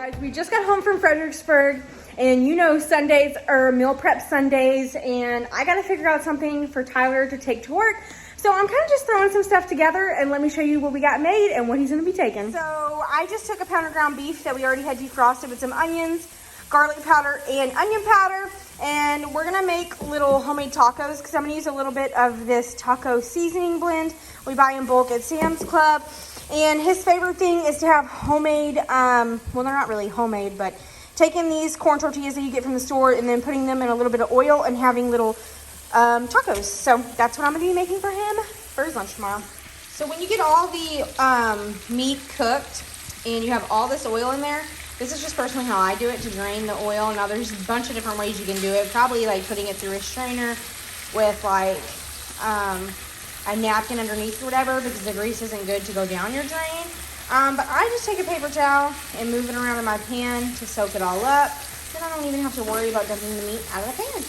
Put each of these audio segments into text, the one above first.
Guys, we just got home from Fredericksburg, and you know Sundays are meal prep Sundays, and I gotta figure out something for Tyler to take to work. So I'm kind of just throwing some stuff together, and let me show you what we got made and what he's gonna be taking. So I just took a pound of ground beef that we already had defrosted with some onions, garlic powder, and onion powder, and we're gonna make little homemade tacos because I'm gonna use a little bit of this taco seasoning blend we buy in bulk at Sam's Club. And his favorite thing is to have homemade, well, they're not really homemade, but taking these corn tortillas that you get from the store and then putting them in a little bit of oil and having little tacos. So that's what I'm gonna be making for him for his lunch tomorrow. So when you get all the meat cooked and you have all this oil in there, this is just personally how I do it to drain the oil. Now there's a bunch of different ways you can do it. Probably like putting it through a strainer with like a napkin underneath or whatever, because the grease isn't good to go down your drain. But I just take a paper towel and move it around in my pan to soak it all up. Then I don't even have to worry about dumping the meat out of the pan.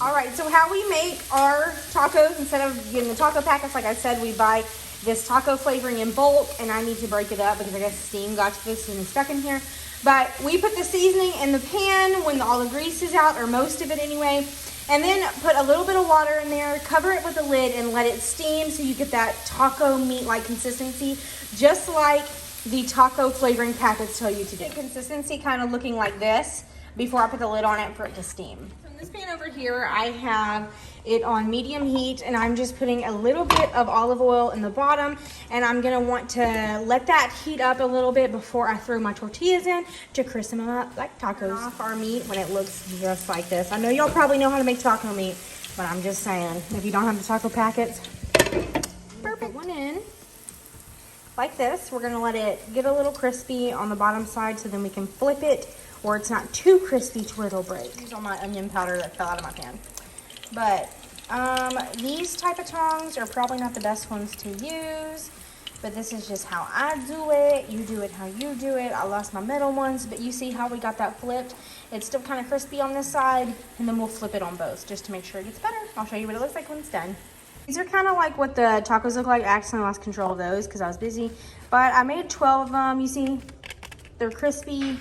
All right, so how we make our tacos, instead of getting the taco packets, like I said, we buy this taco flavoring in bulk, and I need to break it up because I guess steam got to this and stuck in here. But we put the seasoning in the pan when all the grease is out, or most of it anyway, and then put a little bit of water in there, cover it with a lid, and let it steam so you get that taco meat-like consistency, just like the taco flavoring packets tell you to do. Consistency kind of looking like this before I put the lid on it for it to steam. So in this pan over here, I have it on medium heat, and I'm just putting a little bit of olive oil in the bottom, and I'm gonna want to let that heat up a little bit before I throw my tortillas in to crisp them up like tacos. Turn off our meat when it looks just like this. I know y'all probably know how to make taco meat, but I'm just saying, if you don't have the taco packets, perfect. Put one in like this. We're gonna let it get a little crispy on the bottom side so then we can flip it, or it's not too crispy to where it'll break. Use all my onion powder that fell out of my pan. But these type of tongs are probably not the best ones to use, but this is just how I do it. You do it how you do it. I lost my metal ones, but you see how we got that flipped? It's still kind of crispy on this side, and then we'll flip it on both just to make sure it gets better. I'll show you what it looks like when it's done. These are kind of like what the tacos look like. I accidentally lost control of those because I was busy, but I made 12 of them. You see, they're crispy.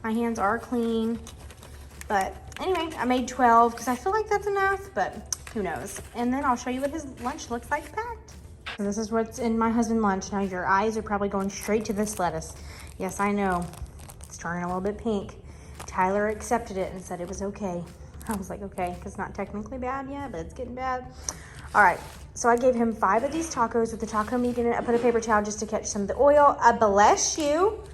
My hands are clean, but anyway, I made 12 because I feel like that's enough, but who knows. And then I'll show you what his lunch looks like packed. So this is what's in my husband lunch. Now your eyes are probably going straight to this lettuce. Yes, I know, it's turning a little bit pink. Tyler accepted it and said it was okay. I was like, okay, because it's not technically bad yet, but it's getting bad. All right, so I gave him 5 of these tacos with the taco meat in it. I put a paper towel just to catch some of the oil. I bless you.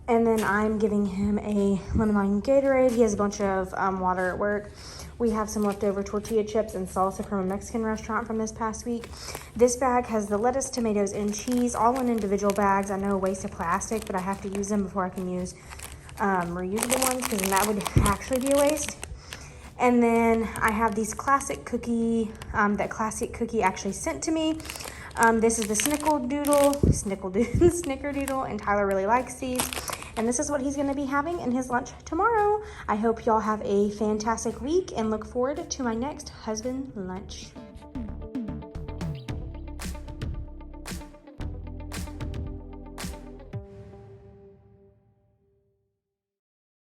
And then I'm giving him a lemon lime Gatorade. He has a bunch of water at work. We have some leftover tortilla chips and salsa from a Mexican restaurant from this past week. This bag has the lettuce, tomatoes, and cheese, all in individual bags. I know, a waste of plastic, but I have to use them before I can use reusable ones, because then that would actually be a waste. And then I have these classic cookie, that classic cookie actually sent to me. This is the Snickerdoodle, and Tyler really likes these. And this is what he's gonna be having in his lunch tomorrow. I hope y'all have a fantastic week and look forward to my next husband lunch.